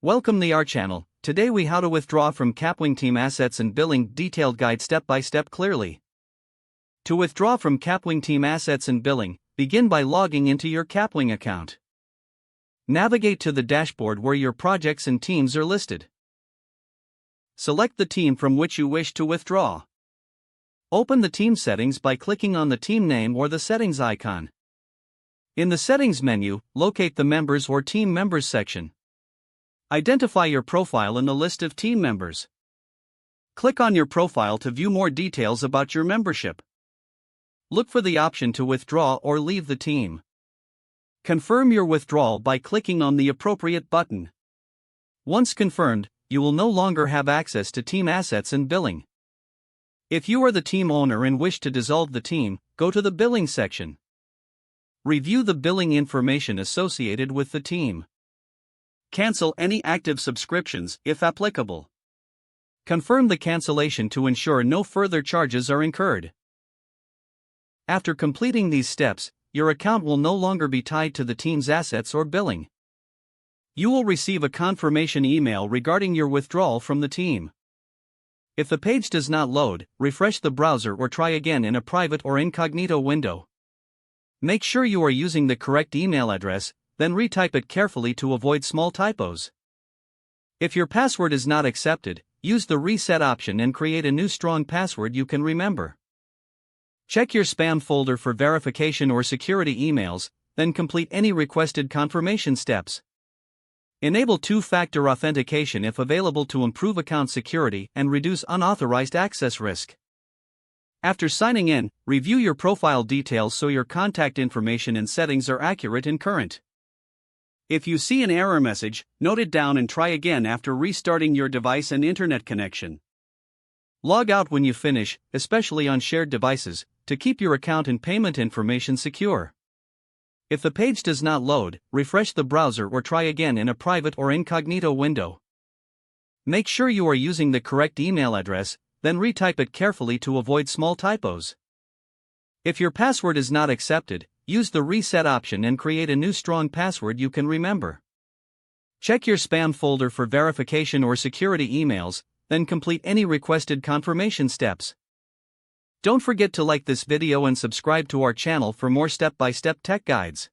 Welcome to our channel. Today we how to withdraw from Kapwing team assets and billing detailed guide step by step clearly. To withdraw from Kapwing team assets and billing, begin by logging into your Kapwing account. Navigate to the dashboard where your projects and teams are listed. Select the team from which you wish to withdraw. Open the team settings by clicking on the team name or the settings icon. In the settings menu, locate the members or team members section. Identify your profile in the list of team members. Click on your profile to view more details about your membership. Look for the option to withdraw or leave the team. Confirm your withdrawal by clicking on the appropriate button. Once confirmed, you will no longer have access to team assets and billing. If you are the team owner and wish to dissolve the team, go to the billing section. Review the billing information associated with the team. Cancel any active subscriptions if applicable. Confirm the cancellation to ensure no further charges are incurred. After completing these steps, your account will no longer be tied to the team's assets or billing. You will receive a confirmation email regarding your withdrawal from the team. If the page does not load, refresh the browser or try again in a private or incognito window. Make sure you are using the correct email address, then retype it carefully to avoid small typos. If your password is not accepted, use the reset option and create a new strong password you can remember. Check your spam folder for verification or security emails, then complete any requested confirmation steps. Enable two-factor authentication if available to improve account security and reduce unauthorized access risk. After signing in, review your profile details so your contact information and settings are accurate and current. If you see an error message, note it down and try again after restarting your device and internet connection. Log out when you finish, especially on shared devices, to keep your account and payment information secure. If the page does not load, refresh the browser or try again in a private or incognito window. Make sure you are using the correct email address, then retype it carefully to avoid small typos. If your password is not accepted, use the reset option and create a new strong password you can remember. Check your spam folder for verification or security emails, then complete any requested confirmation steps. Don't forget to like this video and subscribe to our channel for more step-by-step tech guides.